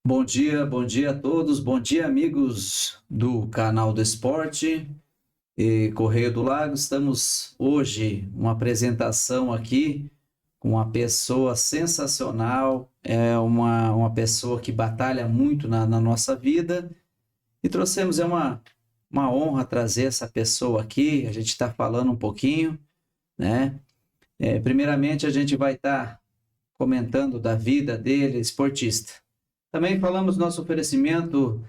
Bom dia a todos, bom dia amigos do canal do Esporte e Correio do Lago. Estamos hoje uma apresentação aqui com uma pessoa sensacional, uma pessoa que batalha muito na nossa vida e trouxemos, uma honra trazer essa pessoa aqui. A gente está falando um pouquinho, né? Primeiramente a gente vai estar comentando da vida dele, esportista. Também falamos do nosso oferecimento,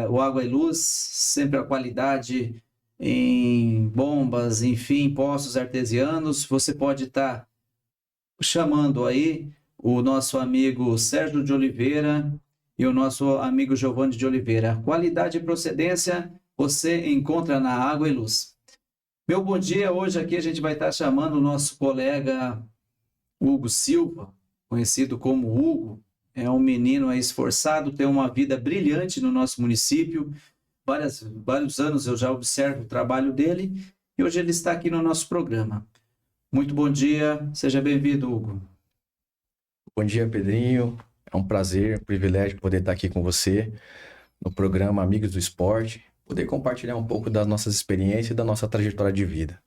o Água e Luz, sempre a qualidade em bombas, enfim, poços artesianos. Você pode estar chamando aí o nosso amigo Sérgio de Oliveira e o nosso amigo Giovanni de Oliveira. Qualidade e procedência você encontra na Água e Luz. Meu bom dia, hoje aqui a gente vai estar chamando o nosso colega Hugo Silva, conhecido como Hugo. É um menino esforçado, tem uma vida brilhante no nosso município. Vários anos eu já observo o trabalho dele e hoje ele está aqui no nosso programa. Muito bom dia, seja bem-vindo, Hugo. Bom dia, Pedrinho. É um prazer, um privilégio poder estar aqui com você no programa Amigos do Esporte, poder compartilhar um pouco das nossas experiências e da nossa trajetória de vida.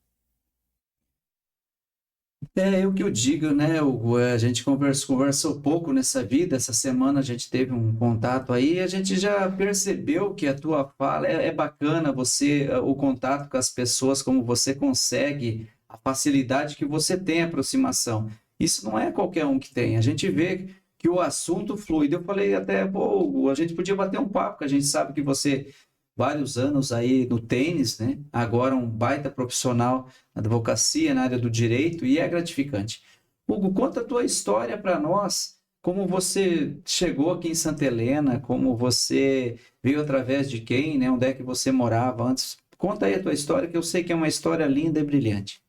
É o que eu digo, né, Hugo? A gente conversou pouco nessa vida. Essa semana a gente teve um contato aí e a gente já percebeu que a tua fala é bacana, o contato com as pessoas, como você consegue, a facilidade que você tem a aproximação. Isso não é qualquer um que tem. A gente vê que o assunto flui. Eu falei até, pô, Hugo, a gente podia bater um papo, que a gente sabe que você vários anos aí no tênis, né? Agora um baita profissional na advocacia, na área do direito, e é gratificante. Hugo, conta a tua história para nós, como você chegou aqui em Santa Helena, como você veio através de quem, né? Onde é que você morava antes? Conta aí a tua história, que eu sei que é uma história linda e brilhante.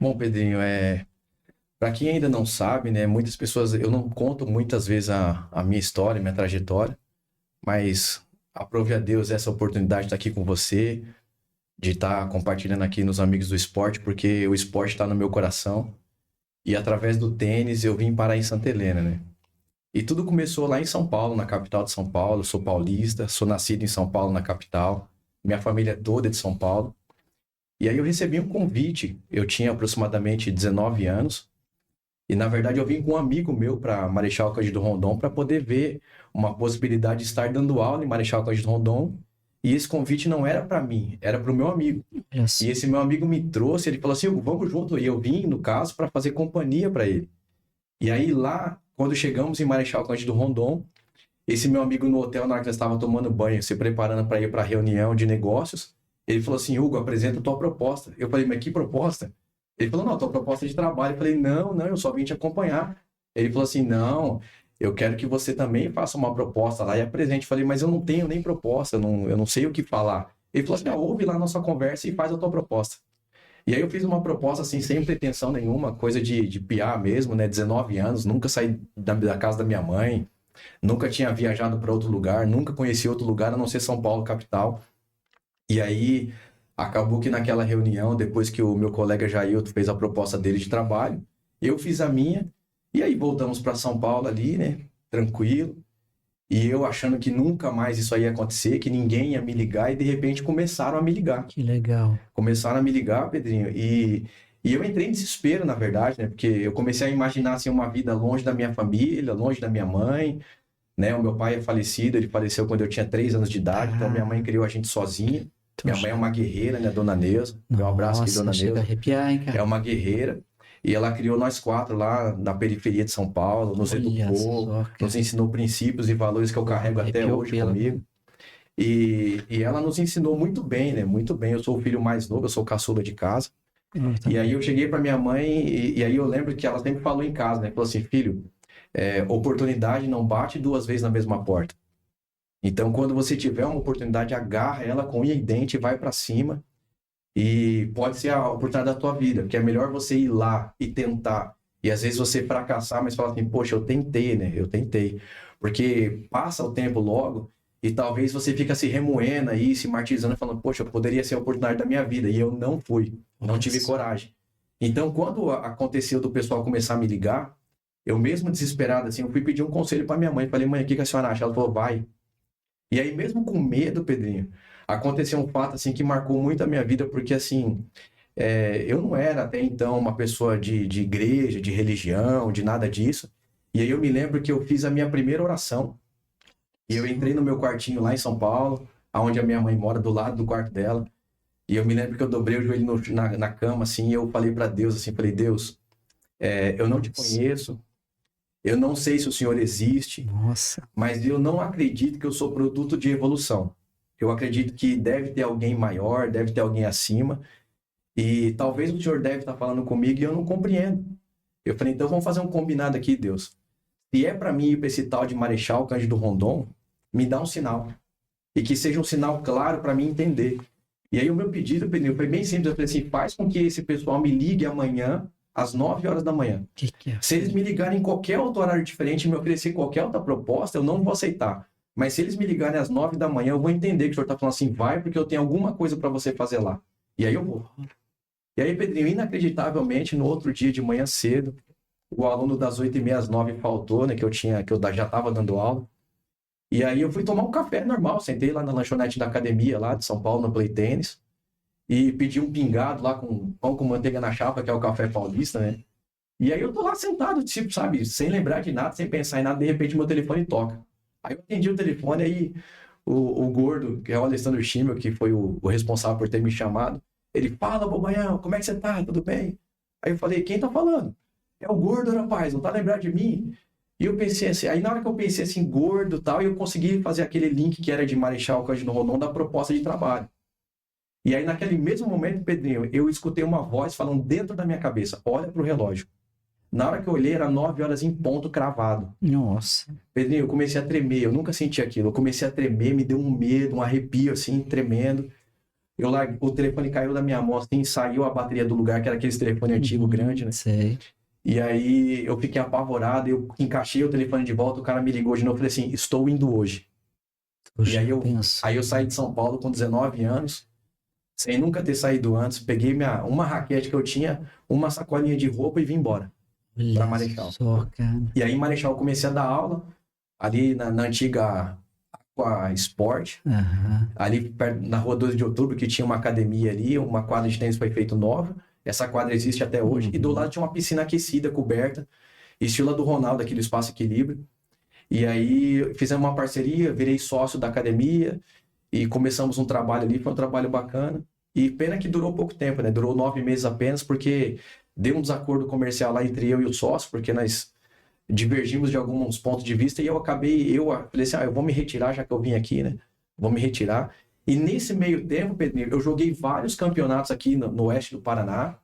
Bom, Pedrinho, para quem ainda não sabe, né, muitas pessoas, eu não conto muitas vezes a minha história, minha trajetória, mas aprove a Deus essa oportunidade de estar aqui com você, de estar compartilhando aqui nos Amigos do Esporte, porque o esporte está no meu coração. E através do tênis eu vim parar em Santa Helena, né? E tudo começou lá em São Paulo, na capital de São Paulo. Eu sou paulista, sou nascido em São Paulo, na capital. Minha família toda é de São Paulo. E aí eu recebi um convite. Eu tinha aproximadamente 19 anos. E na verdade eu vim com um amigo meu para Marechal Cândido Rondon para poder ver uma possibilidade de estar dando aula em Marechal Cândido Rondon. E esse convite não era para mim, era para o meu amigo. Yes. E esse meu amigo me trouxe, ele falou assim: "Hugo, vamos junto." E eu vim, no caso, para fazer companhia para ele. E aí lá, quando chegamos em Marechal Cândido Rondon, esse meu amigo no hotel, na hora que nós estávamos tomando banho, se preparando para ir para a reunião de negócios, ele falou assim: "Hugo, apresenta a tua proposta." Eu falei: "Mas que proposta?" Ele falou: "Não, tua proposta é de trabalho." Eu falei: "Não, eu só vim te acompanhar." Ele falou assim: "Não, eu quero que você também faça uma proposta lá e apresente." Eu falei: "Mas eu não tenho nem proposta, eu não sei o que falar." Ele falou assim: "Ouve lá a nossa conversa e faz a tua proposta." E aí eu fiz uma proposta assim, sem pretensão nenhuma, coisa de piar mesmo, né? 19 anos, nunca saí da casa da minha mãe, nunca tinha viajado para outro lugar, nunca conheci outro lugar a não ser São Paulo, capital. E aí acabou que naquela reunião, depois que o meu colega Jailton fez a proposta dele de trabalho, eu fiz a minha, e aí voltamos para São Paulo ali, né? Tranquilo. E eu achando que nunca mais isso aí ia acontecer, que ninguém ia me ligar, e de repente começaram a me ligar. Que legal. Começaram a me ligar, Pedrinho, e eu entrei em desespero, na verdade, né? Porque eu comecei a imaginar, assim, uma vida longe da minha família, longe da minha mãe, né? O meu pai é falecido, ele faleceu quando eu tinha 3 anos de idade, então minha mãe criou a gente sozinha. Minha mãe é uma guerreira, né? Dona Neuza. Meu abraço aqui, Dona Chega a Neuza. arrepiar, hein, cara? É uma guerreira. E ela criou nós 4 lá na periferia de São Paulo, nos Olha educou, só, cara. nos ensinou princípios e valores que eu carrego até Arrepiou hoje pela. comigo. E ela nos ensinou muito bem, né? Muito bem. Eu sou o filho mais novo, eu sou o caçula de casa. E aí eu cheguei para minha mãe e aí eu lembro que ela sempre falou em casa, né? Falou assim: "Filho, oportunidade não bate 2 vezes na mesma porta. Então, quando você tiver uma oportunidade, agarra ela com unha e dente e vai para cima. E pode ser a oportunidade da tua vida, porque é melhor você ir lá e tentar. E às vezes você fracassar, mas falar assim: poxa, eu tentei, né? Eu tentei." Porque passa o tempo logo e talvez você fica se remoendo aí, se martirizando, falando: poxa, poderia ser a oportunidade da minha vida. E eu não fui, não tive coragem. Então, quando aconteceu do pessoal começar a me ligar, Eu mesmo desesperado, assim, eu fui pedir um conselho para minha mãe. Falei, mãe, o que a senhora acha? Ela falou, vai. E aí, mesmo com medo, Pedrinho, aconteceu um fato, assim, que marcou muito a minha vida, porque, assim, eu não era até então uma pessoa de igreja, de religião, de nada disso. E aí eu me lembro que eu fiz a minha primeira oração. E eu entrei no meu quartinho lá em São Paulo, onde a minha mãe mora, do lado do quarto dela. E eu me lembro que eu dobrei o joelho na cama, assim, e eu falei para Deus, assim, falei, Deus, eu não te conheço, eu não sei se o Senhor existe, Nossa. mas eu não acredito que eu sou produto de evolução. Eu acredito que deve ter alguém maior, deve ter alguém acima, e talvez o Senhor deve estar falando comigo e eu não compreendo. Eu falei, então vamos fazer um combinado aqui, Deus. Se é para mim ir para esse tal de Marechal Cândido Rondon, me dá um sinal. E que seja um sinal claro para mim entender. E aí o meu pedido, Pedrinho, foi bem simples. Eu falei assim, faz com que esse pessoal me ligue amanhã, às 9 horas da manhã. Que é? Se eles me ligarem em qualquer outro horário diferente e me oferecer qualquer outra proposta, eu não vou aceitar. Mas se eles me ligarem às 9 da manhã, eu vou entender que o senhor está falando assim, vai, porque eu tenho alguma coisa para você fazer lá. E aí eu vou. E aí, Pedrinho, inacreditavelmente, no outro dia de manhã cedo, o aluno das 8h30 às 9 faltou, né? Que eu já estava dando aula. E aí eu fui tomar um café normal, sentei lá na lanchonete da academia, lá de São Paulo, no Play Tênis, e pedi um pingado lá com pão com manteiga na chapa, que é o café paulista, né? E aí eu tô lá sentado, tipo, sabe, sem lembrar de nada, sem pensar em nada, de repente meu telefone toca. Aí eu atendi o telefone, aí o gordo, que é o Alessandro Schimmel, que foi o responsável por ter me chamado, ele fala, Bobanhão, como é que você tá? Tudo bem? Aí eu falei, quem tá falando? É o gordo, rapaz, não tá lembrado de mim? E eu pensei assim, aí na hora que eu pensei assim, gordo e tal, eu consegui fazer aquele link que era de Marechal Cândido Rondon da proposta de trabalho. E aí naquele mesmo momento, Pedrinho, eu escutei uma voz falando dentro da minha cabeça, olha pro relógio. Na hora que eu olhei, era 9 horas em ponto cravado. Nossa. Pedrinho, eu comecei a tremer, eu nunca senti aquilo. Eu comecei a tremer, me deu um medo, um arrepio assim, tremendo. O telefone caiu da minha mão, assim, saiu a bateria do lugar, que era aquele telefone antigo, grande, né? Sei. E aí eu fiquei apavorado, eu encaixei o telefone de volta, o cara me ligou de novo, eu falei assim, estou indo hoje. Puxa, E aí penso. eu saí de São Paulo com 19 anos, sem nunca ter saído antes, peguei uma raquete que eu tinha, uma sacolinha de roupa e vim embora para Marechal. Só, cara. E aí em Marechal eu comecei a dar aula, ali na antiga Aqua Sport, ali perto, na rua 12 de Outubro, que tinha uma academia ali, uma quadra de tênis foi feita nova, essa quadra existe até hoje, e do lado tinha uma piscina aquecida, coberta, estilo a do Ronaldo, aqui do Espaço Equilíbrio. E aí fizemos uma parceria, virei sócio da academia e começamos um trabalho ali, foi um trabalho bacana. E pena que durou pouco tempo, né? Durou 9 meses apenas, porque deu um desacordo comercial lá entre eu e o sócio, porque nós divergimos de alguns pontos de vista e eu falei assim, eu vou me retirar já que eu vim aqui, né? Vou me retirar. E nesse meio tempo, Pedrinho, eu joguei vários campeonatos aqui no oeste do Paraná,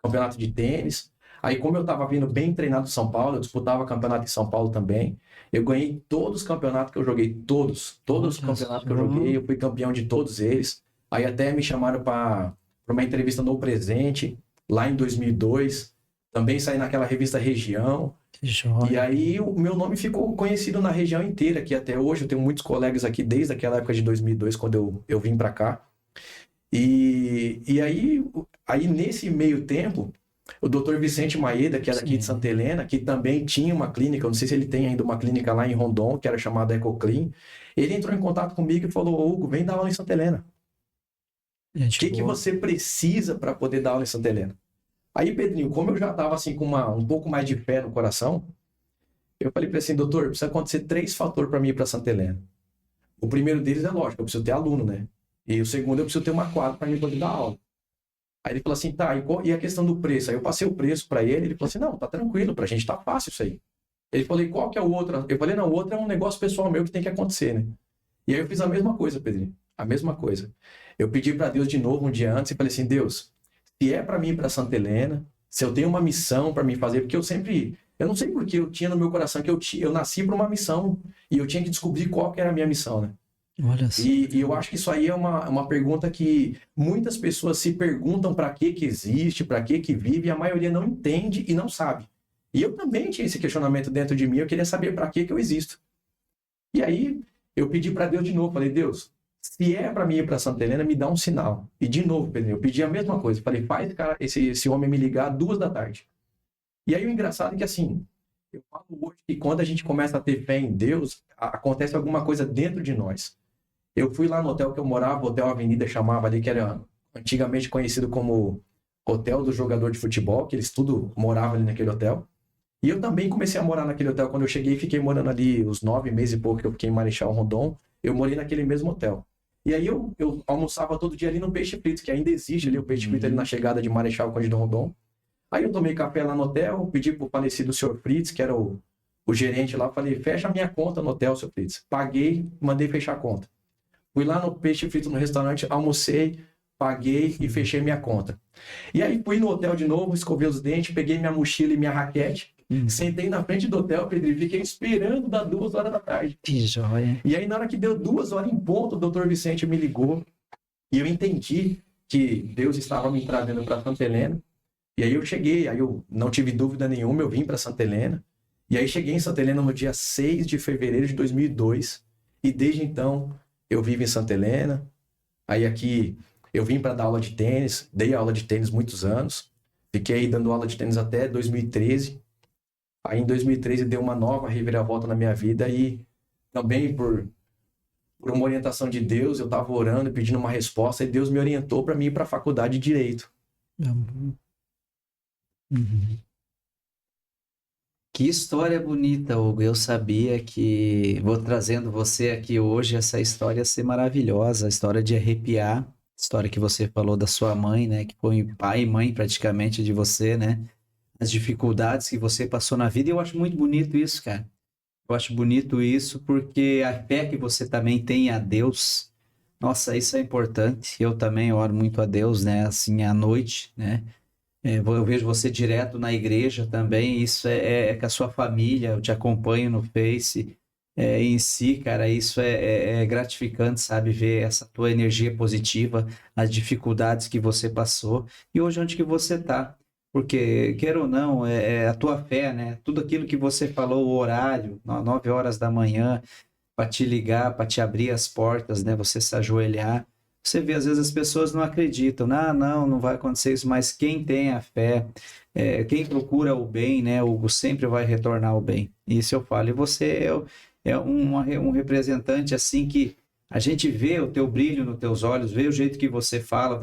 campeonato de tênis. Aí, como eu estava vindo bem treinado em São Paulo, eu disputava campeonato em São Paulo também. Eu ganhei todos os campeonatos que eu joguei, todos os campeonatos que eu joguei, eu fui campeão de todos eles. Aí até me chamaram para uma entrevista no Presente, lá em 2002. Também saí naquela revista Região. Que joia. E aí o meu nome ficou conhecido na região inteira, que até hoje eu tenho muitos colegas aqui desde aquela época de 2002, quando eu vim para cá. E aí nesse meio tempo, o Dr. Vicente Maeda, que era aqui de Santa Helena, que também tinha uma clínica, eu não sei se ele tem ainda uma clínica lá em Rondon, que era chamada EcoClean, ele entrou em contato comigo e falou, Hugo, vem dar aula em Santa Helena. O que você precisa para poder dar aula em Santa Helena? Aí, Pedrinho, como eu já estava assim com um pouco mais de fé no coração, eu falei para ele assim, doutor, precisa acontecer 3 fatores para mim ir para Santa Helena. O primeiro deles é lógico, eu preciso ter aluno, né? E o segundo, eu preciso ter uma quadra para mim poder dar aula. Aí ele falou assim, tá, e a questão do preço? Aí eu passei o preço para ele falou assim, não, tá tranquilo, pra gente tá fácil isso aí. Ele falou, e qual que é o outro? Eu falei, não, o outro é um negócio pessoal meu que tem que acontecer, né? E aí eu fiz a mesma coisa, Pedrinho, a mesma coisa. Eu pedi para Deus de novo um dia antes e falei assim, Deus, se é para mim ir para Santa Helena, se eu tenho uma missão para mim fazer, porque eu não sei porque eu tinha no meu coração que eu nasci para uma missão e eu tinha que descobrir qual que era a minha missão, né? Olha só. E eu acho que isso aí é uma pergunta que muitas pessoas se perguntam para que existe, para que vive, e a maioria não entende e não sabe. E eu também tinha esse questionamento dentro de mim, eu queria saber para que eu existo. E aí eu pedi para Deus de novo, falei, Deus, se é para mim ir para Santa Helena, me dá um sinal. E de novo, Pedro, eu pedi a mesma coisa, falei, faz esse homem me ligar às 2 da tarde. E aí o engraçado é que assim, Eu falo hoje que quando a gente começa a ter fé em Deus, acontece alguma coisa dentro de nós. Eu fui lá no hotel que eu morava, o Hotel Avenida chamava ali, que era antigamente conhecido como Hotel do Jogador de Futebol, que eles tudo moravam ali naquele hotel. E eu também comecei a morar naquele hotel. Quando eu cheguei, fiquei morando ali os 9 meses e pouco que eu fiquei em Marechal Rondon, eu morei naquele mesmo hotel. E aí eu almoçava todo dia ali no Peixe Frito, que ainda existe ali o Peixe Frito ali na chegada de Marechal Cândido Rondon. Aí eu tomei café lá no hotel, pedi pro falecido senhor Fritz, que era o gerente lá, falei, fecha a minha conta no hotel, senhor Fritz. Paguei, mandei fechar a conta. Fui lá no Peixe Frito no restaurante, almocei, paguei e fechei minha conta. E aí fui no hotel de novo, escovei os dentes, peguei minha mochila e minha raquete, sentei na frente do hotel, Pedro, e fiquei esperando dar 2 horas da tarde. Que joia. E aí na hora que deu 2 horas em ponto, o doutor Vicente me ligou e eu entendi que Deus estava me trazendo para Santa Helena. E aí eu cheguei, aí eu não tive dúvida nenhuma, eu vim para Santa Helena. E aí cheguei em Santa Helena no dia 6 de fevereiro de 2002. E desde então eu vivo em Santa Helena. Aí aqui eu vim para dar aula de tênis, dei aula de tênis muitos anos. Fiquei dando aula de tênis até 2013. Aí em 2013 deu uma nova reviravolta na minha vida e também por uma orientação de Deus, eu estava orando, pedindo uma resposta e Deus me orientou para mim ir para a faculdade de Direito. Que história bonita, Hugo. Eu sabia que vou trazendo você aqui hoje, essa história ia ser maravilhosa, a história de arrepiar, a história que você falou da sua mãe, né? Que foi pai e mãe praticamente de você, né? As dificuldades que você passou na vida. E eu acho muito bonito isso, cara. Eu acho bonito isso porque a fé que você também tem a Deus, nossa, isso é importante. Eu também oro muito a Deus, né? Assim, à noite, né? Eu vejo você direto na igreja também, isso é com a sua família, eu te acompanho no Face, em si, cara, isso é gratificante, sabe, ver essa tua energia positiva, as dificuldades que você passou e hoje onde que você tá, porque, quer ou não, é a tua fé, né, tudo aquilo que você falou, o horário, 9 horas da manhã, para te ligar, para te abrir as portas, né, você se ajoelhar, você vê, às vezes as pessoas não acreditam, ah, não, não vai acontecer isso, mas quem tem a fé, quem procura o bem, né, o sempre vai retornar o bem. Isso eu falo. E você um representante assim que a gente vê o teu brilho nos teus olhos, vê o jeito que você fala,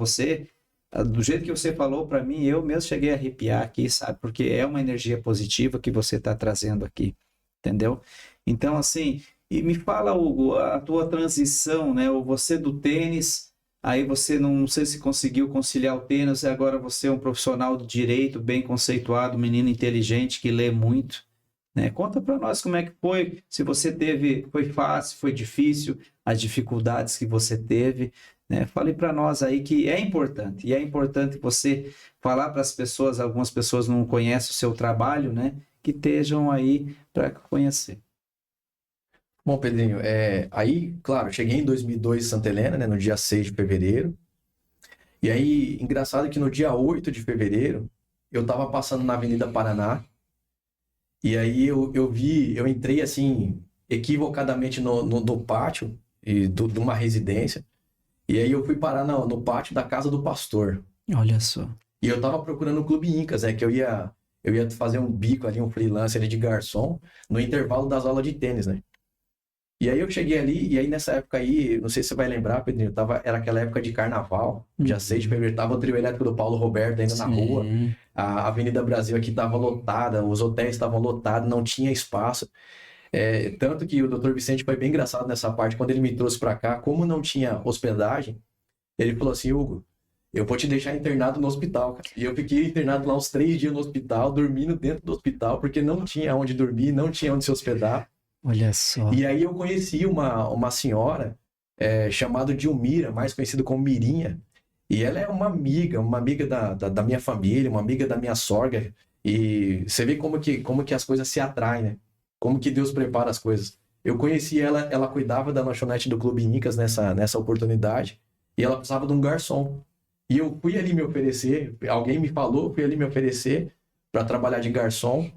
do jeito que você falou para mim, eu mesmo cheguei a arrepiar aqui, sabe? Porque é uma energia positiva que você está trazendo aqui, entendeu? Então, assim, e me fala, Hugo, a tua transição, né? Você do tênis. Aí você não sei se conseguiu conciliar o tênis, e agora você é um profissional do direito, bem conceituado, menino inteligente que lê muito, né? Conta para nós como é que foi, se você teve, foi fácil, foi difícil, as dificuldades que você teve, né? Fale para nós aí que é importante, e é importante você falar para as pessoas, algumas pessoas não conhecem o seu trabalho, né? Que estejam aí para conhecer. Bom, Pedrinho, aí, claro, cheguei em 2002 em Santa Helena, né, no dia 6 de fevereiro. E aí, engraçado que no dia 8 de fevereiro, eu tava passando na Avenida Paraná. E aí eu entrei assim, equivocadamente no pátio de uma residência. E aí eu fui parar no pátio da casa do pastor. Olha só. E eu tava procurando o Clube Incas, né, que eu ia fazer um bico ali, um freelance ali de garçom, no intervalo das aulas de tênis, né? E aí eu cheguei ali, e aí nessa época aí, não sei se você vai lembrar, Pedrinho, era aquela época de carnaval, dia 6 de fevereiro, tava o trio elétrico do Paulo Roberto ainda na rua, a Avenida Brasil aqui tava lotada, os hotéis estavam lotados, não tinha espaço. Tanto que o Dr. Vicente foi bem engraçado nessa parte, quando ele me trouxe para cá, como não tinha hospedagem, ele falou assim, Hugo, eu vou te deixar internado no hospital, cara. E eu fiquei internado lá uns 3 dias no hospital, dormindo dentro do hospital, porque não tinha onde dormir, não tinha onde se hospedar. Olha só. E aí eu conheci uma senhora chamada Dilmira, mais conhecida como Mirinha. E ela é uma amiga da minha família, uma amiga da minha sogra. E você vê como que as coisas se atraem, né? Como que Deus prepara as coisas. Eu conheci ela cuidava da lanchonete do Clube Incas nessa oportunidade. E ela precisava de um garçom. E eu fui ali me oferecer, alguém me falou, fui ali me oferecer para trabalhar de garçom.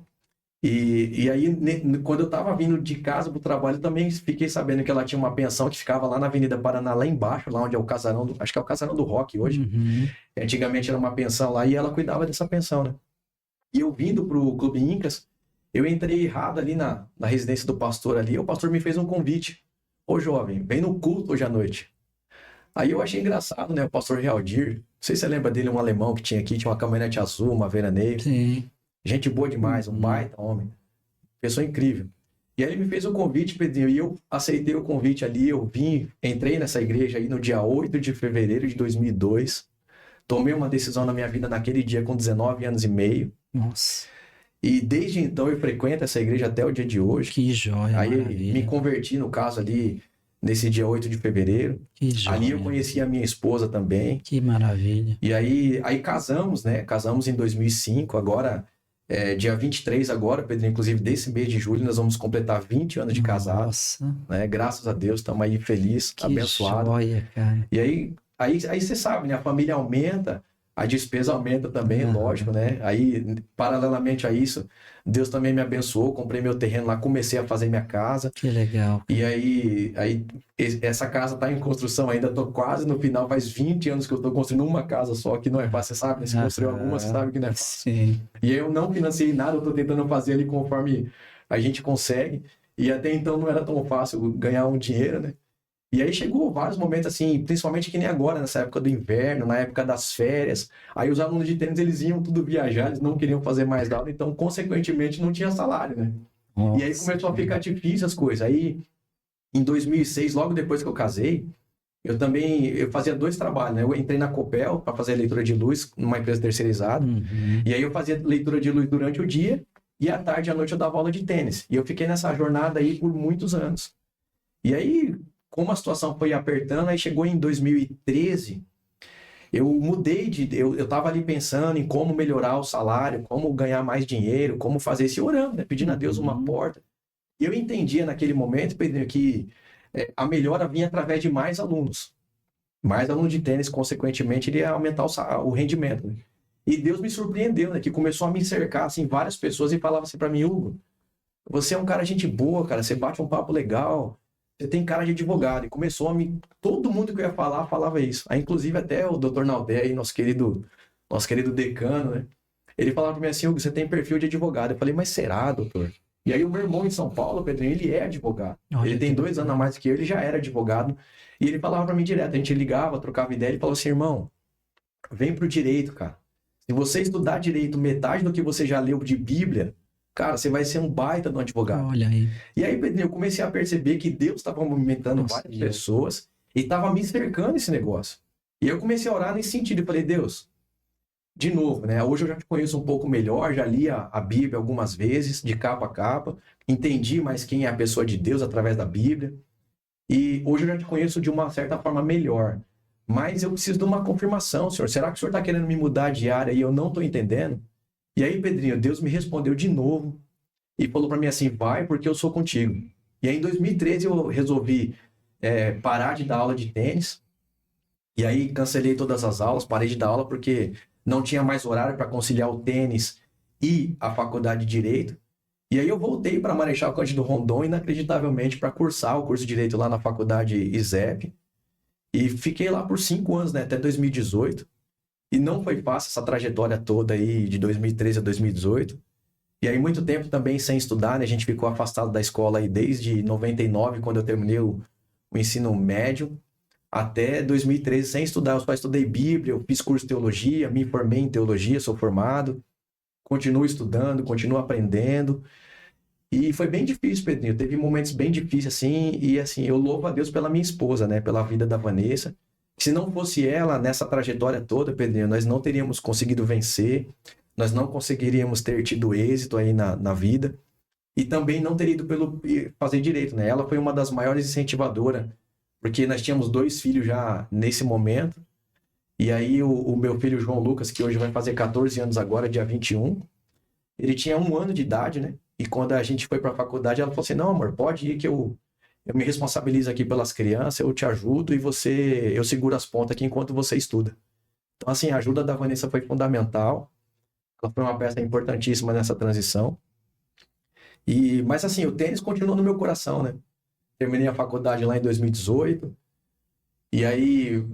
E aí, quando eu tava vindo de casa pro trabalho, também fiquei sabendo que ela tinha uma pensão que ficava lá na Avenida Paraná, lá embaixo, lá onde é o casarão, acho que é o casarão do Rock hoje. Uhum. Antigamente era uma pensão lá e ela cuidava dessa pensão, né? E eu vindo pro Clube Incas, Eu entrei errado ali na residência do pastor ali, o pastor me fez um convite. Ô jovem, vem no culto hoje à noite. Aí eu achei engraçado, né? O pastor Realdir, não sei se você lembra dele, um alemão que tinha aqui, tinha uma caminhonete azul, uma veraneio. Sim. Gente boa demais, um baita homem. Pessoa incrível. E aí ele me fez um convite, Pedrinho, e eu aceitei o convite ali, eu vim, entrei nessa igreja aí no dia 8 de fevereiro de 2002. Tomei uma decisão na minha vida naquele dia com 19 anos e meio. Nossa, E desde então eu frequento essa igreja até o dia de hoje. que joia, Aí maravilha. me converti, no caso, ali nesse dia 8 de fevereiro. Que joia. Ali eu conheci a minha esposa também. Que maravilha. E aí casamos, né? Casamos em 2005. Agora, dia 23 agora, Pedro, inclusive desse mês de julho, nós vamos completar 20 anos de casado. Nossa, Né? Graças a Deus, estamos aí felizes, que abençoados. joia, cara. E aí você sabe, né? A família aumenta, a despesa aumenta também, lógico, né? Aí, paralelamente a isso, Deus também me abençoou, comprei meu terreno lá, comecei a fazer minha casa. Que legal. E aí essa casa está em construção ainda, estou quase no final, faz 20 anos que eu estou construindo uma casa só, que não é fácil, você sabe, né? Se construiu alguma, você sabe que não é fácil. Sim. E eu não financiei nada, eu estou tentando fazer ali conforme a gente consegue. E até então não era tão fácil ganhar um dinheiro, né? E aí chegou vários momentos assim, principalmente que nem agora, nessa época do inverno, na época das férias. Aí os alunos de tênis, eles iam tudo viajar, eles não queriam fazer mais aula, então, consequentemente, não tinha salário, né? Nossa. E aí começou a ficar difícil as coisas. Aí, em 2006, logo depois que eu casei, eu fazia 2 trabalhos, né? Eu entrei na Copel para fazer leitura de luz numa empresa terceirizada. E aí eu fazia leitura de luz durante o dia e à tarde e à noite eu dava aula de tênis. E eu fiquei nessa jornada aí por muitos anos. E aí, como a situação foi apertando, aí chegou em 2013, eu mudei eu estava ali pensando em como melhorar o salário, como ganhar mais dinheiro, como fazer isso, orando, né? Pedindo a Deus uma porta. E eu entendia naquele momento, Pedro, que a melhora vinha através de mais alunos. Mais alunos de tênis, consequentemente, ele ia aumentar o rendimento. Né? E Deus me surpreendeu, né? Que começou a me cercar, assim, várias pessoas e falavam assim para mim, Hugo, você é um cara gente boa, cara, você bate um papo legal, você tem cara de advogado. E começou todo mundo que eu ia falar, falava isso. Aí, inclusive, até o Dr. Naldé, aí, nosso querido decano, né? Ele falava para mim assim, Hugo, você tem perfil de advogado. Eu falei, mas será, doutor? E aí o meu irmão em São Paulo, Pedrinho, ele é advogado. Olha, ele tem 2 anos a mais que eu, ele já era advogado. E ele falava para mim direto, a gente ligava, trocava ideia, ele falou assim, irmão, vem pro direito, cara. Se você estudar direito metade do que você já leu de Bíblia, cara, você vai ser um baita de um advogado. Olha aí. E aí, Pedrinho, eu comecei a perceber que Deus estava movimentando várias pessoas e estava me cercando esse negócio. E eu comecei a orar nesse sentido. Eu falei, Deus, de novo, né? Hoje eu já te conheço um pouco melhor, já li a Bíblia algumas vezes, de capa a capa, entendi mais quem é a pessoa de Deus através da Bíblia. E hoje eu já te conheço de uma certa forma melhor. Mas eu preciso de uma confirmação, Senhor. Será que o Senhor está querendo me mudar de área e eu não estou entendendo? E aí, Pedrinho, Deus me respondeu de novo e falou para mim assim, vai porque eu sou contigo. E aí em 2013 eu resolvi parar de dar aula de tênis. E aí cancelei todas as aulas, parei de dar aula porque não tinha mais horário para conciliar o tênis e a faculdade de Direito. E aí eu voltei para Marechal Cândido Rondon, inacreditavelmente, para cursar o curso de Direito lá na faculdade ISEP. E fiquei lá por 5 anos, né, até 2018. E não foi fácil essa trajetória toda aí de 2013 a 2018. E aí muito tempo também sem estudar, né? A gente ficou afastado da escola aí desde 99, quando eu terminei o ensino médio, até 2013 sem estudar. Eu só estudei Bíblia, eu fiz curso de teologia, me formei em teologia, sou formado. Continuo estudando, continuo aprendendo. E foi bem difícil, Pedrinho. Teve momentos bem difíceis, assim. E, assim, eu louvo a Deus pela minha esposa, né? Pela vida da Vanessa. Se não fosse ela nessa trajetória toda, Pedrinho, nós não teríamos conseguido vencer. Nós não conseguiríamos ter tido êxito aí na vida. E também não teria ido pelo fazer direito, né? Ela foi uma das maiores incentivadoras. Porque nós tínhamos 2 filhos já nesse momento. E aí o meu filho João Lucas, que hoje vai fazer 14 anos agora, dia 21, ele tinha 1 ano de idade, né? E quando a gente foi para a faculdade, ela falou assim, não, amor, pode ir que eu me responsabilizo aqui pelas crianças, eu te ajudo e eu seguro as pontas aqui enquanto você estuda. Então, assim, a ajuda da Vanessa foi fundamental. Ela foi uma peça importantíssima nessa transição. Mas, assim, o tênis continuou no meu coração, né? Terminei a faculdade lá em 2018. E aí,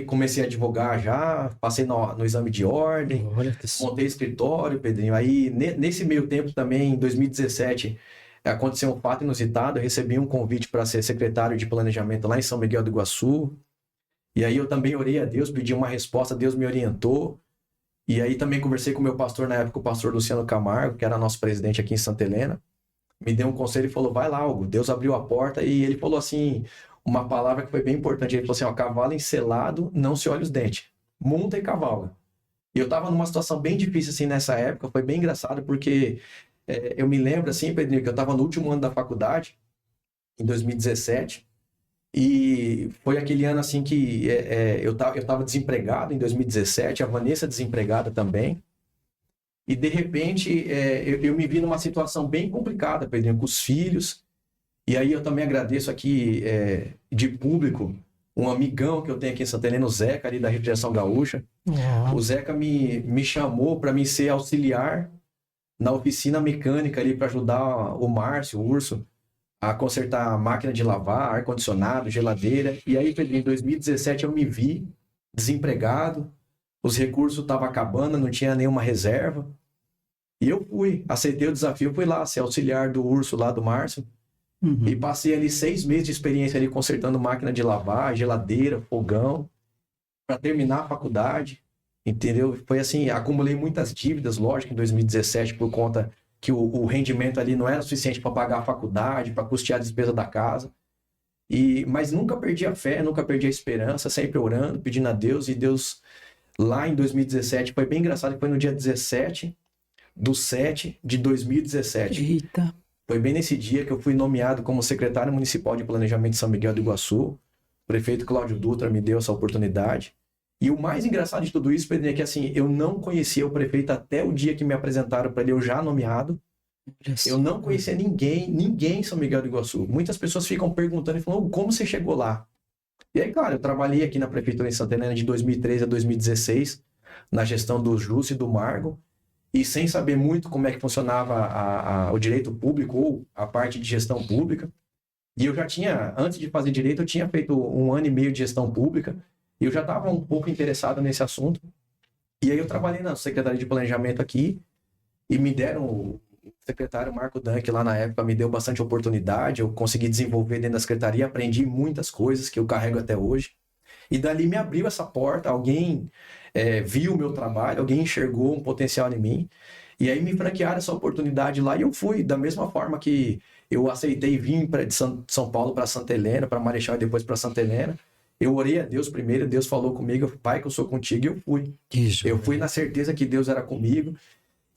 comecei a advogar já, passei no exame de ordem, Olha que só. montei escritório, Pedrinho. Aí, nesse meio tempo também, em 2017, aconteceu um fato inusitado. Eu recebi um convite para ser secretário de planejamento lá em São Miguel do Iguaçu. E aí eu também orei a Deus, pedi uma resposta, Deus me orientou. E aí também conversei com o meu pastor na época, o pastor Luciano Camargo, que era nosso presidente aqui em Santa Helena. Me deu um conselho e falou, vai lá, Hugo. Deus abriu a porta e ele falou assim, uma palavra que foi bem importante. Ele falou assim, ó, cavalo encelado, não se olha os dentes. Monta e cavalga. E eu tava numa situação bem difícil assim nessa época, foi bem engraçado porque eu me lembro assim, Pedrinho, que eu tava no último ano da faculdade, em 2017, e foi aquele ano assim que eu tava desempregado em 2017, a Vanessa desempregada também, e de repente eu me vi numa situação bem complicada, Pedrinho, com os filhos, e aí eu também agradeço aqui de público, um amigão que eu tenho aqui em Santa Helena, o Zeca, ali da Região Gaúcha. O Zeca me chamou para me ser auxiliar na oficina mecânica ali para ajudar o Márcio, o Urso, a consertar a máquina de lavar, ar-condicionado, geladeira. E aí, Pedrinho, em 2017 eu me vi desempregado, os recursos estavam acabando, não tinha nenhuma reserva. E eu aceitei o desafio, fui lá ser auxiliar do Urso lá do Márcio. E passei ali 6 meses de experiência ali consertando máquina de lavar, geladeira, fogão, para terminar a faculdade, entendeu? Foi assim, acumulei muitas dívidas, lógico, em 2017, por conta que o rendimento ali não era suficiente para pagar a faculdade, para custear a despesa da casa. Mas nunca perdi a fé, nunca perdi a esperança, sempre orando, pedindo a Deus. E Deus, lá em 2017, foi bem engraçado, que foi no dia 17/7/2017. Eita. Foi bem nesse dia que eu fui nomeado como secretário municipal de planejamento de São Miguel do Iguaçu. O prefeito Cláudio Dutra me deu essa oportunidade. E o mais engraçado de tudo isso, Pedro, é que assim, eu não conhecia o prefeito até o dia que me apresentaram para ele, eu já nomeado. Eu não conhecia ninguém em São Miguel do Iguaçu. Muitas pessoas ficam perguntando e falando, como você chegou lá? E aí, claro, eu trabalhei aqui na prefeitura em Santa Helena de 2013 a 2016, na gestão do Júcio e do Margo. E sem saber muito como é que funcionava o direito público ou a parte de gestão pública. E eu já tinha, antes de fazer direito, eu tinha feito 1 ano e meio de gestão pública. E eu já estava um pouco interessado nesse assunto. E aí eu trabalhei na Secretaria de Planejamento aqui e me deram, o secretário Marco Danck lá na época me deu bastante oportunidade. Eu consegui desenvolver dentro da secretaria, aprendi muitas coisas que eu carrego até hoje. E dali me abriu essa porta, alguém viu o meu trabalho, alguém enxergou um potencial em mim, e aí me franquearam essa oportunidade lá, e eu fui, da mesma forma que eu aceitei vir de São Paulo para Santa Helena, para Marechal e depois para Santa Helena. Eu orei a Deus primeiro, Deus falou comigo, Pai, que eu sou contigo, e eu fui. Eu fui na certeza que Deus era comigo,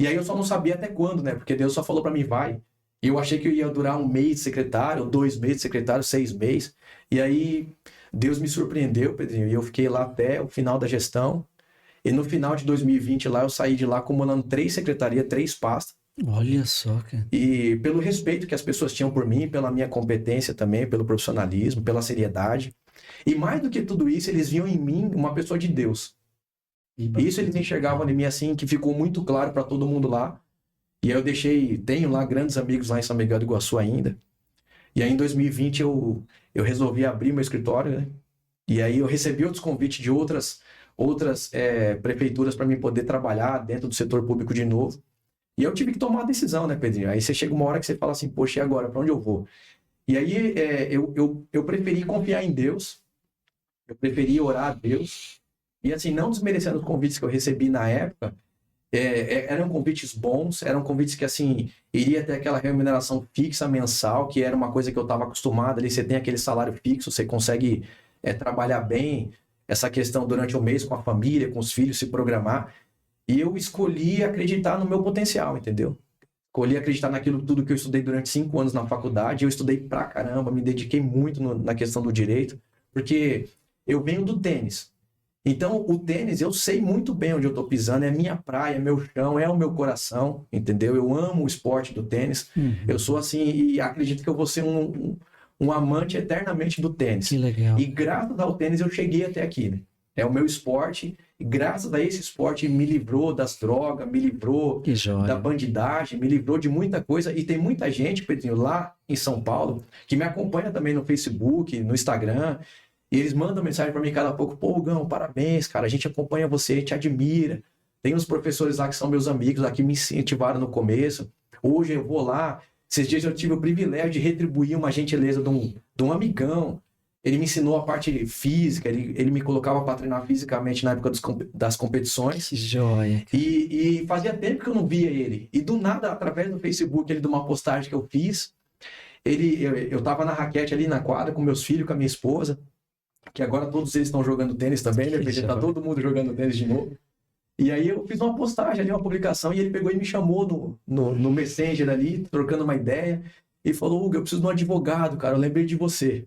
e aí eu só não sabia até quando, né, porque Deus só falou para mim, vai. E eu achei que eu ia durar 1 mês de secretário, 2 meses de secretário, 6 meses, e aí Deus me surpreendeu, Pedrinho, e eu fiquei lá até o final da gestão. E no final de 2020 lá, eu saí de lá acumulando 3 secretarias, 3 pastas. Olha só, cara. E pelo respeito que as pessoas tinham por mim, pela minha competência também, pelo profissionalismo, pela seriedade. E mais do que tudo isso, eles viam em mim uma pessoa de Deus. E isso eles enxergavam em mim assim, que ficou muito claro para todo mundo lá. E aí tenho lá grandes amigos lá em São Miguel do Iguaçu ainda. E aí em 2020 eu resolvi abrir meu escritório, né? E aí eu recebi outros convites de outras prefeituras para mim poder trabalhar dentro do setor público de novo. E eu tive que tomar uma decisão, né, Pedrinho? Aí você chega uma hora que você fala assim, poxa, e agora? Para onde eu vou? E aí eu preferi confiar em Deus, eu preferi orar a Deus. E assim, não desmerecendo os convites que eu recebi na época, eram convites bons, eram convites que assim, iria ter aquela remuneração fixa mensal, que era uma coisa que eu estava acostumado ali, você tem aquele salário fixo, você consegue trabalhar bem essa questão durante o mês com a família, com os filhos, se programar. E eu escolhi acreditar no meu potencial, entendeu? Escolhi acreditar naquilo tudo que eu estudei durante 5 anos na faculdade. Eu estudei pra caramba, me dediquei muito na questão do direito, porque eu venho do tênis. Então, o tênis, eu sei muito bem onde eu tô pisando, é minha praia, é meu chão, é o meu coração, entendeu? Eu amo o esporte do tênis. Eu sou assim, e acredito que eu vou ser um amante eternamente do tênis. Que legal. E graças ao tênis eu cheguei até aqui, né? É o meu esporte, e graças a esse esporte me livrou das drogas, me livrou da bandidagem, me livrou de muita coisa. E tem muita gente, Pedrinho, lá em São Paulo, que me acompanha também no Facebook, no Instagram, E eles mandam mensagem para mim cada pouco, pô, Gão, parabéns, cara, a gente acompanha você, a gente admira. Tem uns professores lá que são meus amigos lá que me incentivaram no começo. Hoje eu vou lá. Esses dias eu tive o privilégio de retribuir uma gentileza de um amigão. Ele me ensinou a parte física, ele me colocava para treinar fisicamente na época das competições. Que joia. E fazia tempo que eu não via ele. E do nada, através do Facebook, de uma postagem que eu fiz, eu tava na raquete ali na quadra com meus filhos, com a minha esposa, que agora todos eles estão jogando tênis também, né? Porque tá todo mundo jogando tênis de novo. E aí eu fiz uma postagem ali, uma publicação, e ele pegou e me chamou no Messenger ali, trocando uma ideia, e falou, Hugo, eu preciso de um advogado, cara, eu lembrei de você.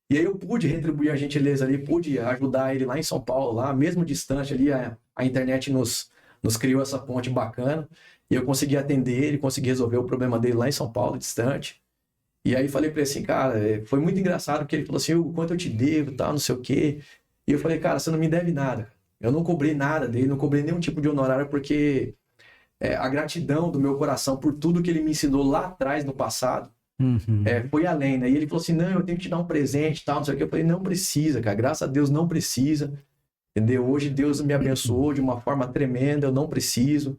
E aí eu pude retribuir a gentileza ali, pude ajudar ele lá em São Paulo, lá, mesmo distante ali, a internet nos criou essa ponte bacana, e eu consegui atender ele, consegui resolver o problema dele lá em São Paulo, distante. E aí falei pra ele assim, cara, foi muito engraçado, porque ele falou assim, Hugo, quanto eu te devo, tal, não sei o quê. E eu falei, cara, você não me deve nada. Eu não cobrei nada dele, não cobrei nenhum tipo de honorário, porque a gratidão do meu coração por tudo que ele me ensinou lá atrás, no passado, foi além, né? E ele falou assim, não, eu tenho que te dar um presente, tal, não sei o que. Eu falei, não precisa, cara, graças a Deus não precisa, entendeu? Hoje Deus me abençoou de uma forma tremenda, eu não preciso.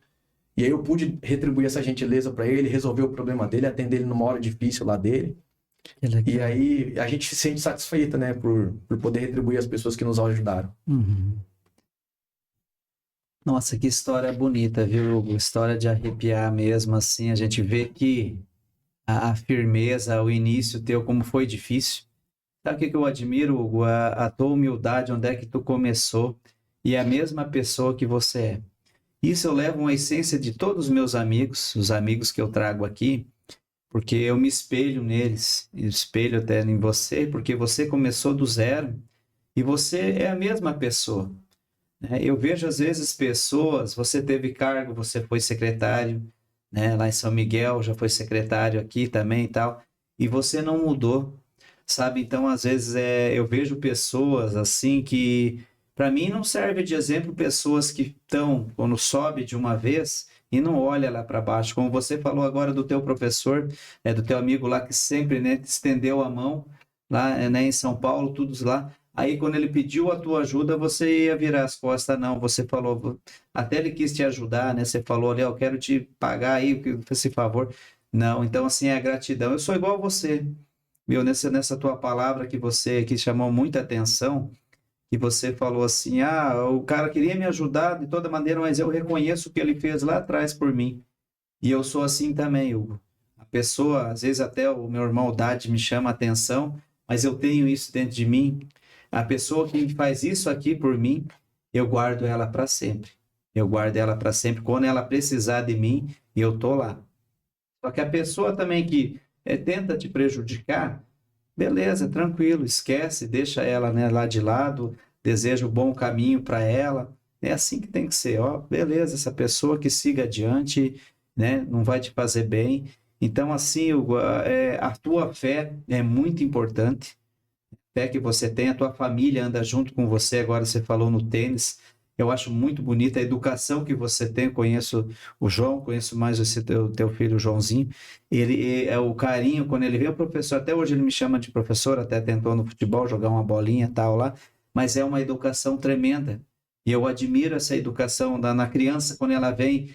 E aí eu pude retribuir essa gentileza para ele, resolver o problema dele, atender ele numa hora difícil lá dele. E aí a gente se sente satisfeita, né, por poder retribuir as pessoas que nos ajudaram. Nossa, que história bonita, viu, Hugo? História de arrepiar mesmo, assim, a gente vê que a firmeza, o início teu, como foi difícil. Sabe o que eu admiro, Hugo? A tua humildade, onde é que tu começou, e a mesma pessoa que você é. Isso eu levo uma essência de todos os meus amigos, os amigos que eu trago aqui, porque eu me espelho neles, espelho até em você, porque você começou do zero, e você é a mesma pessoa. Eu vejo às vezes pessoas, você teve cargo, você foi secretário, né? Lá em São Miguel, já foi secretário aqui também e tal, e você não mudou, sabe? Então, às vezes, eu vejo pessoas assim que, para mim, não serve de exemplo pessoas que estão, quando sobe de uma vez e não olha lá para baixo, como você falou agora do teu professor, do teu amigo lá que sempre, né, te estendeu a mão, lá, né, em São Paulo, todos lá. Aí, quando ele pediu a tua ajuda, você ia virar as costas, não. Você falou, até ele quis te ajudar, né? Você falou ali, eu quero te pagar aí esse favor. Não, então, assim, é a gratidão. Eu sou igual a você, viu? Nessa tua palavra que você, que chamou muita atenção, que você falou assim, o cara queria me ajudar de toda maneira, mas eu reconheço o que ele fez lá atrás por mim. E eu sou assim também, Hugo. A pessoa, às vezes até o meu irmão Dade me chama a atenção, mas eu tenho isso dentro de mim. A pessoa que faz isso aqui por mim, eu guardo ela para sempre. Eu guardo ela para sempre. Quando ela precisar de mim, eu tô lá. Só que a pessoa também que tenta te prejudicar, beleza, tranquilo, esquece, deixa ela, né, lá de lado, deseja o bom caminho para ela. É assim que tem que ser, ó, beleza, essa pessoa que siga adiante, né, não vai te fazer bem. Então, assim, Hugo, a tua fé é muito importante. Fé que você tem, a tua família anda junto com você, agora você falou no tênis, eu acho muito bonita a educação que você tem, eu conheço o João, conheço mais esse teu filho, o Joãozinho, ele é o carinho, quando ele vê o professor, até hoje ele me chama de professor, até tentou no futebol jogar uma bolinha e tal lá, mas é uma educação tremenda, e eu admiro essa educação na criança, quando ela vem,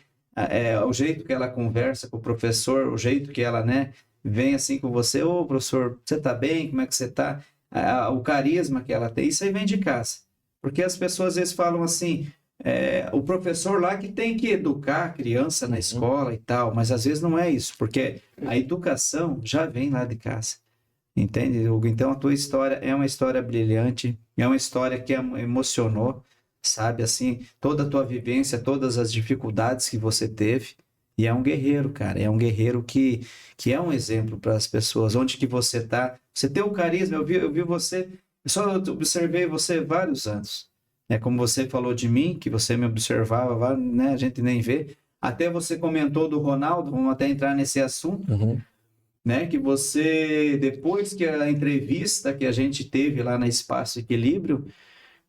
o jeito que ela conversa com o professor, o jeito que ela, né, vem assim com você, ô professor, você tá bem, como é que você tá? O carisma que ela tem, isso aí vem de casa. Porque as pessoas às vezes falam assim, o professor lá que tem que educar a criança na escola e tal, mas às vezes não é isso, porque a educação já vem lá de casa. Entende, Hugo? Então a tua história é uma história brilhante, é uma história que emocionou, sabe? Assim, toda a tua vivência, todas as dificuldades que você teve. E é um guerreiro, cara. É um guerreiro que é um exemplo para as pessoas. Onde que você está? Você tem o carisma. Eu vi você. Eu só observei você vários anos. Como você falou de mim, que você me observava, né? A gente nem vê. Até você comentou do Ronaldo. Vamos até entrar nesse assunto. Né? Que você, depois que a entrevista que a gente teve lá na Espaço Equilíbrio,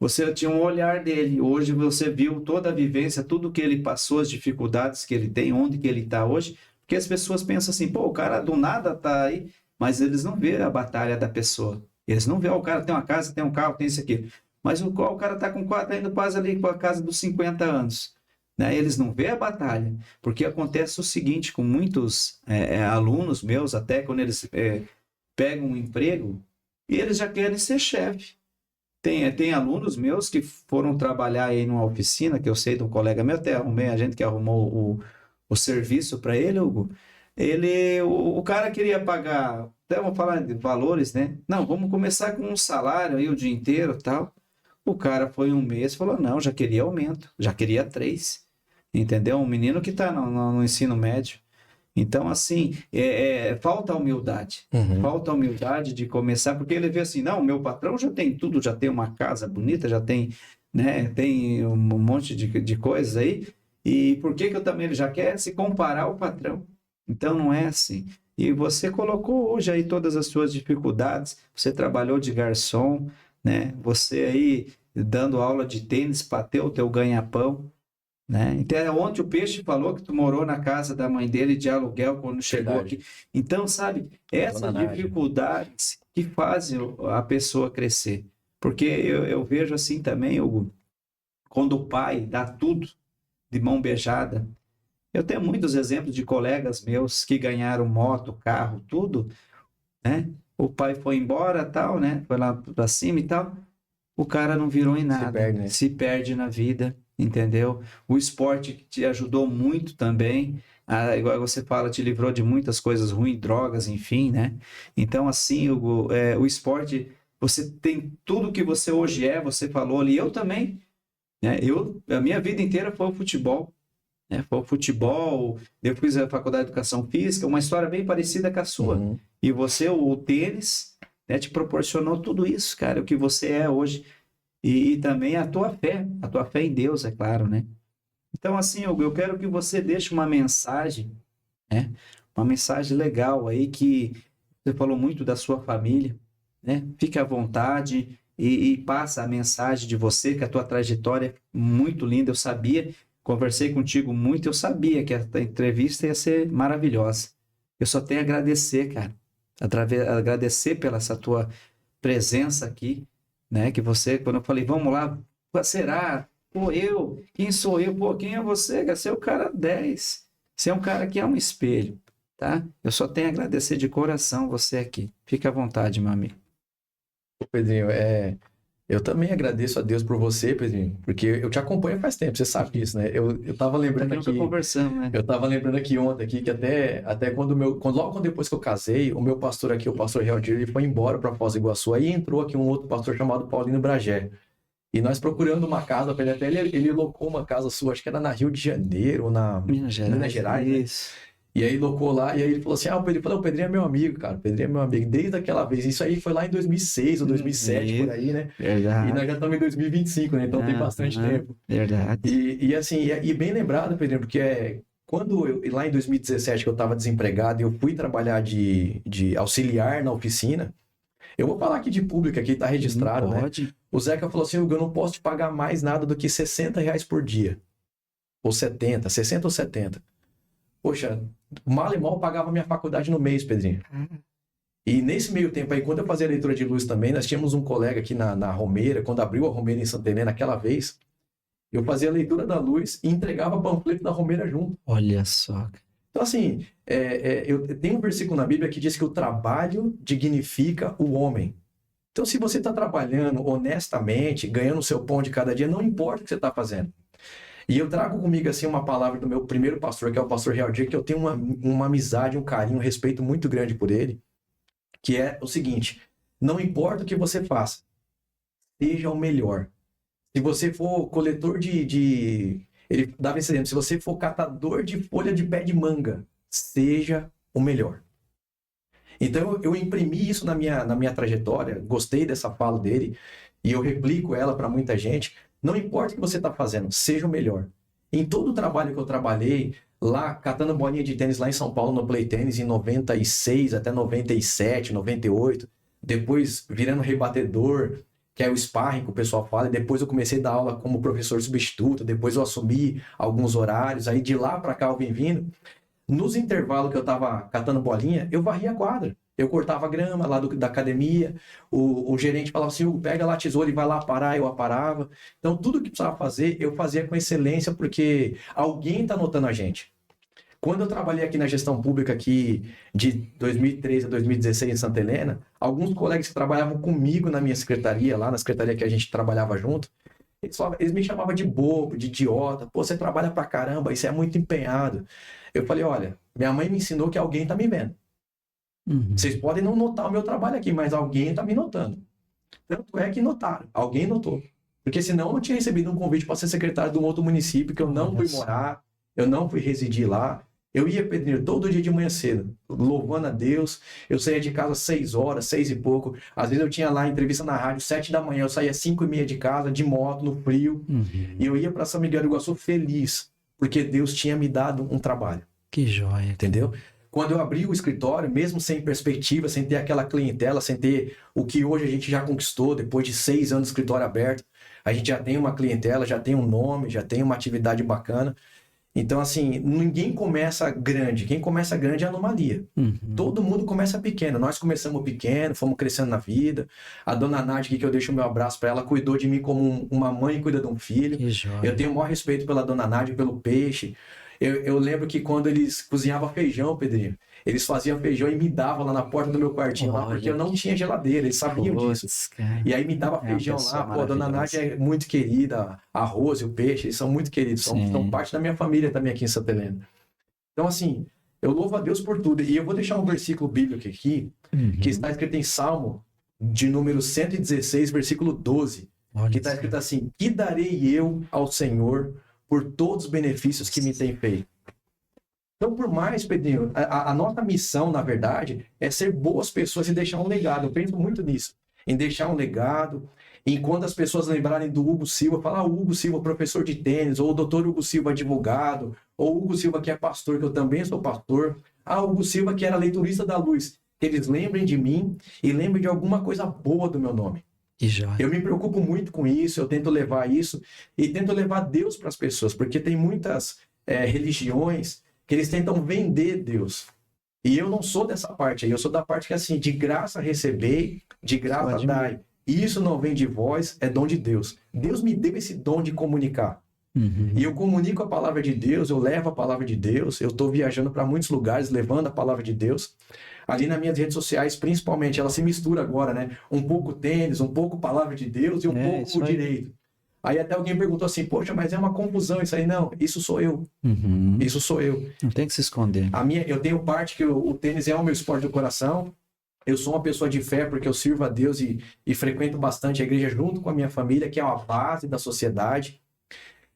você tinha um olhar dele. Hoje você viu toda a vivência, tudo que ele passou, as dificuldades que ele tem, onde que ele está hoje. Porque as pessoas pensam assim, pô, o cara do nada está aí, mas eles não vê a batalha da pessoa. Eles não veem, ó, o cara tem uma casa, tem um carro, tem isso aqui. Mas o cara está tá indo quase ali com a casa dos 50 anos. Né? Eles não vêem a batalha. Porque acontece o seguinte, com muitos alunos meus, até quando eles pegam um emprego, e eles já querem ser chefe. Tem alunos meus que foram trabalhar aí numa oficina, que eu sei de um colega meu, até arrumei, a gente que arrumou o serviço para ele, Hugo. O cara queria pagar, até vamos falar de valores, né? Não, vamos começar com um salário aí o dia inteiro e tal. O cara foi um mês e falou, não, já queria aumento, já queria 3. Entendeu? Um menino que está no ensino médio. Então, assim, falta humildade. Falta humildade de começar, porque ele vê assim, não, meu patrão já tem tudo, já tem uma casa bonita, já tem, né, tem um monte de coisas aí, e por que eu também, ele já quer se comparar ao patrão? Então, não é assim. E você colocou hoje aí todas as suas dificuldades, você trabalhou de garçom, né, você aí dando aula de tênis para ter o teu ganha-pão, né? Então, ontem o Peixe falou que tu morou na casa da mãe dele de aluguel quando chegou Verdade. aqui. Então, sabe, essas dificuldades que fazem a pessoa crescer. Porque eu vejo assim também, Hugo, quando o pai dá tudo de mão beijada. Eu tenho muitos exemplos de colegas meus que ganharam moto, carro, tudo, né? O pai foi embora, tal, né? Foi lá para cima e tal. O cara não virou em nada, perde, né? se perde na vida, entendeu? O esporte que te ajudou muito também, igual você fala, te livrou de muitas coisas ruins, drogas, enfim, né? Então, assim, Hugo, o esporte, você tem tudo que você hoje você falou ali, eu também, né? A minha vida inteira foi o futebol, né? Foi o futebol, eu fiz a faculdade de educação física, uma história bem parecida com a sua. E você, o tênis, né, te proporcionou tudo isso, cara, o que você é hoje. E também a tua fé em Deus, é claro, né? Então, assim, Hugo, eu quero que você deixe uma mensagem, né? Uma mensagem legal aí, que você falou muito da sua família, né? Fique à vontade e passa a mensagem de você, que a tua trajetória é muito linda, eu sabia, conversei contigo muito, eu sabia que a entrevista ia ser maravilhosa. Eu só tenho a agradecer, cara, agradecer pela essa tua presença aqui, né? Que você, quando eu falei, vamos lá, será? Pô, quem sou eu? Pô, quem é você? Você é o cara 10. Você é um cara que é um espelho, tá? Eu só tenho a agradecer de coração você aqui. Fica à vontade, meu amigo. Pedrinho, eu também agradeço a Deus por você, Pedrinho, porque eu te acompanho faz tempo, você sabe disso, né? Eu tava lembrando aqui, Conversando, né? eu tava lembrando aqui ontem aqui que até logo depois que eu casei, o meu pastor aqui, o pastor Realdir, ele foi embora para Foz do Iguaçu, aí entrou aqui um outro pastor chamado Paulino Bragé. E nós procurando uma casa para ele, até ele locou uma casa sua, acho que era na Rio de Janeiro, ou na Minas Gerais, né? E aí locou lá, e aí ele falou assim, o Pedrinho é meu amigo, cara, o Pedrinho é meu amigo, desde aquela vez, isso aí foi lá em 2006 ou 2007, por aí, né? Verdade. E nós já estamos em 2025, né? Então tem bastante tempo. Verdade. E assim, e bem lembrado, Pedrinho, porque lá em 2017, que eu estava desempregado, e eu fui trabalhar de auxiliar na oficina, eu vou falar aqui de público, aqui tá registrado, né? O Zeca falou assim, Hugo, eu não posso te pagar mais nada do que R$60 por dia. Ou 70, 60 ou 70. Poxa, mal e mal pagava minha faculdade no mês, Pedrinho. E nesse meio tempo aí, quando eu fazia leitura de luz também, nós tínhamos um colega aqui na Romeira, quando abriu a Romeira em Santa Helena, naquela vez, eu fazia a leitura da luz e entregava panfleto da Romeira junto. Olha só. Então, assim, eu tenho um versículo na Bíblia que diz que o trabalho dignifica o homem. Então, se você está trabalhando honestamente, ganhando o seu pão de cada dia, não importa o que você está fazendo. E eu trago comigo, assim, uma palavra do meu primeiro pastor, que é o pastor Realdir, que eu tenho uma amizade, um carinho, um respeito muito grande por ele, que é o seguinte: não importa o que você faça, seja o melhor. Se você for coletor ele dava esse exemplo, se você for catador de folha de pé de manga, seja o melhor. Então eu imprimi isso na minha trajetória, gostei dessa fala dele, e eu replico ela para muita gente. Não importa o que você está fazendo, seja o melhor. Em todo o trabalho que eu trabalhei, lá catando bolinha de tênis lá em São Paulo no Play Tênis em 96 até 97, 98, depois virando rebatedor, que é o sparring que o pessoal fala, e depois eu comecei a dar aula como professor substituto, depois eu assumi alguns horários, aí de lá para cá eu vim vindo. Nos intervalos que eu tava catando bolinha, eu varria a quadra. Eu cortava a grama lá da academia, o gerente falava assim, Hugo, pega lá a tesoura e vai lá aparar, eu aparava. Então, tudo que precisava fazer, eu fazia com excelência, porque alguém está notando a gente. Quando eu trabalhei aqui na gestão pública aqui de 2013 a 2016 em Santa Helena, alguns colegas que trabalhavam comigo na minha secretaria, lá na secretaria que a gente trabalhava junto, eles me chamavam de bobo, de idiota. Pô, você trabalha pra caramba, isso é muito empenhado. Eu falei, olha, minha mãe me ensinou que alguém tá me vendo. Vocês podem não notar o meu trabalho aqui, mas alguém tá me notando. Tanto é que notaram, alguém notou. Porque senão eu não tinha recebido um convite para ser secretário de um outro município, que eu não fui morar, eu não fui residir lá. Eu ia, Pedrinho, todo dia de manhã cedo, louvando a Deus. Eu saía de casa às 6 horas, 6 e pouco. Às vezes eu tinha lá entrevista na rádio, 7 da manhã. Eu saía às 5h30 de casa, de moto, no frio. E eu ia para São Miguel do Iguaçu feliz, porque Deus tinha me dado um trabalho. Que joia. Entendeu? Quando eu abri o escritório, mesmo sem perspectiva, sem ter aquela clientela, sem ter o que hoje a gente já conquistou, depois de 6 anos de escritório aberto, a gente já tem uma clientela, já tem um nome, já tem uma atividade bacana. Então, assim, ninguém começa grande. Quem começa grande é a anomalia. Todo mundo começa pequeno. Nós começamos pequeno, fomos crescendo na vida. A dona Nádia, que eu deixo o meu abraço para ela, cuidou de mim como uma mãe cuida de um filho. Que joia. Eu tenho o maior respeito pela dona Nádia, pelo peixe. Eu lembro que quando eles cozinhavam feijão, Pedrinho, eles faziam feijão e me davam lá na porta do meu quartinho, lá, porque eu não tinha geladeira, eles sabiam disso. Cara. E aí me dava feijão lá, pô, a dona Nádia é muito querida, a Rose, o peixe, eles são muito queridos, são parte da minha família também aqui em Santa Helena. Então, assim, eu louvo a Deus por tudo. E eu vou deixar um versículo bíblico aqui, que está escrito em Salmo, de número 116, versículo 12, que está escrito assim: que darei eu ao Senhor por todos os benefícios que me tem feito? Então, por mais, Pedrinho, a nossa missão, na verdade, é ser boas pessoas e deixar um legado. Eu penso muito nisso, em deixar um legado. E quando as pessoas lembrarem do Hugo Silva, falar o Hugo Silva, professor de tênis, ou o doutor Hugo Silva, advogado, ou o Hugo Silva, que é pastor, que eu também sou pastor, o Hugo Silva, que era leiturista da luz, que eles lembrem de mim e lembrem de alguma coisa boa do meu nome. Eu me preocupo muito com isso, eu tento levar isso e tento levar Deus para as pessoas, porque tem muitas religiões que eles tentam vender Deus. E eu não sou dessa parte aí, eu sou da parte que é assim, de graça recebei, de graça dai. Isso não vem de vós, é dom de Deus. Deus me deu esse dom de comunicar. E eu comunico a palavra de Deus, eu levo a palavra de Deus, eu estou viajando para muitos lugares, levando a palavra de Deus. Ali nas minhas redes sociais, principalmente, ela se mistura agora, né? Um pouco tênis, um pouco palavra de Deus e um pouco o direito. Aí até alguém perguntou assim, poxa, mas é uma confusão isso aí. Não, isso sou eu. Isso sou eu. Não tem que se esconder. Eu tenho parte que o tênis é o meu esporte do coração. Eu sou uma pessoa de fé porque eu sirvo a Deus e frequento bastante a igreja junto com a minha família, que é uma base da sociedade.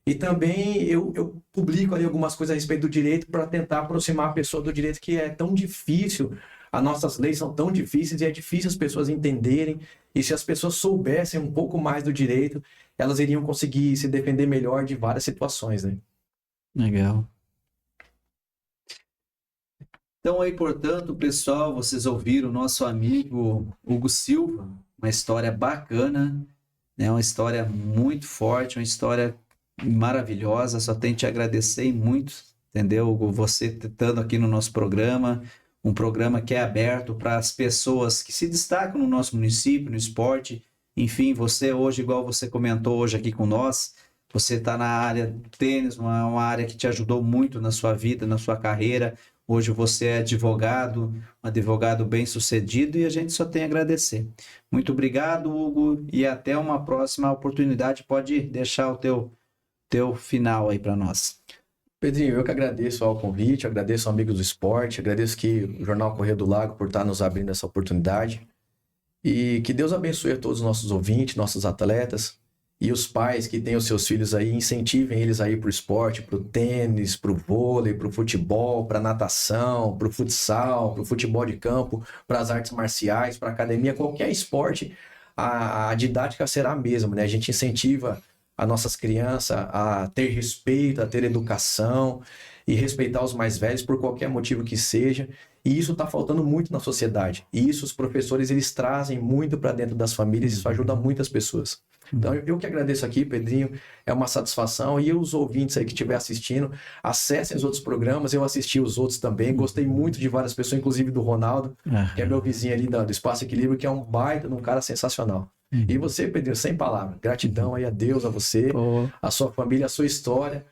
E também eu publico ali algumas coisas a respeito do direito para tentar aproximar a pessoa do direito, que é tão difícil. As nossas leis são tão difíceis e é difícil as pessoas entenderem. E se as pessoas soubessem um pouco mais do direito, elas iriam conseguir se defender melhor de várias situações, né? Legal. Então aí, portanto, pessoal, vocês ouviram o nosso amigo Hugo Silva, uma história bacana, né? Uma história muito forte, uma história maravilhosa. Só tenho que te agradecer muito, entendeu, Hugo? Você estando aqui no nosso programa, um programa que é aberto para as pessoas que se destacam no nosso município, no esporte. Enfim, você hoje, igual você comentou hoje aqui com nós, você está na área do tênis, uma área que te ajudou muito na sua vida, na sua carreira. Hoje você é advogado, um advogado bem-sucedido, e a gente só tem a agradecer. Muito obrigado, Hugo, e até uma próxima oportunidade. Pode deixar o teu final aí para nós. Pedrinho, eu que agradeço ao convite, agradeço ao Amigos do Esporte, agradeço que o Jornal Correio do Lago por estar nos abrindo essa oportunidade. E que Deus abençoe a todos os nossos ouvintes, nossos atletas, e os pais que têm os seus filhos aí, incentivem eles aí para o esporte, para o tênis, para o vôlei, para o futebol, para a natação, para o futsal, para o futebol de campo, para as artes marciais, para a academia, qualquer esporte, a didática será a mesma, né? A gente incentiva as nossas crianças a ter respeito, a ter educação e respeitar os mais velhos por qualquer motivo que seja. E isso está faltando muito na sociedade. E isso os professores eles trazem muito para dentro das famílias, isso ajuda muitas pessoas. Então, eu que agradeço aqui, Pedrinho, é uma satisfação. E os ouvintes aí que estiver assistindo, acessem os outros programas, eu assisti os outros também, gostei muito de várias pessoas, inclusive do Ronaldo, que é meu vizinho ali do Espaço Equilíbrio, que é um baita de um cara sensacional. E você, Pedrinho, sem palavras, gratidão aí a Deus, a você, a sua família, a sua história,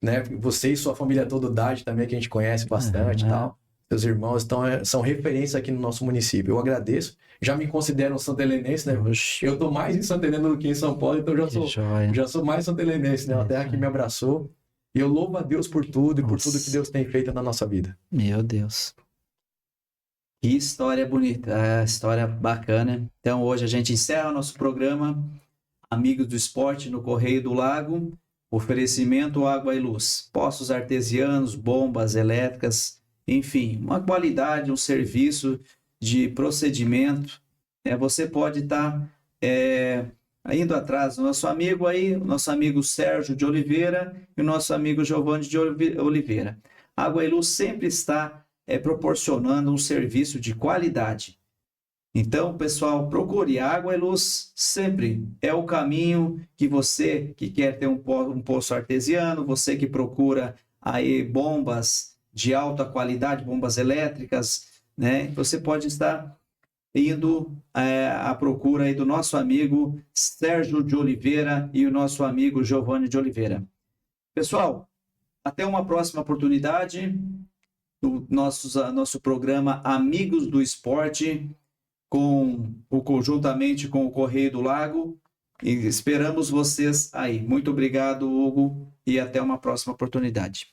né? Você e sua família toda, Dade também, que a gente conhece bastante e tal. Seus irmãos são referência aqui no nosso município. Eu agradeço. Já me considero um santelenense, né? Oxi. Eu tô mais em Santa Helena do que em São Paulo, então já sou mais santelenense, né? Uma terra que me abraçou. E eu louvo a Deus por tudo e por tudo que Deus tem feito na nossa vida. Meu Deus. Que história bonita, história bacana. Então hoje a gente encerra o nosso programa Amigos do Esporte no Correio do Lago. Oferecimento Água e Luz, poços artesianos, bombas elétricas, enfim, uma qualidade, um serviço de procedimento. Você pode estar indo atrás do nosso amigo aí, o nosso amigo Sérgio de Oliveira e o nosso amigo Giovanni de Oliveira. Água e Luz sempre está proporcionando um serviço de qualidade. Então, pessoal, procure Água e Luz, sempre é o caminho que você que quer ter um poço artesiano, você que procura aí bombas de alta qualidade, bombas elétricas, né? Você pode estar indo à procura aí do nosso amigo Sérgio de Oliveira e o nosso amigo Giovanni de Oliveira. Pessoal, até uma próxima oportunidade do nosso programa Amigos do Esporte, conjuntamente com o Correio do Lago, e esperamos vocês aí. Muito obrigado, Hugo, e até uma próxima oportunidade.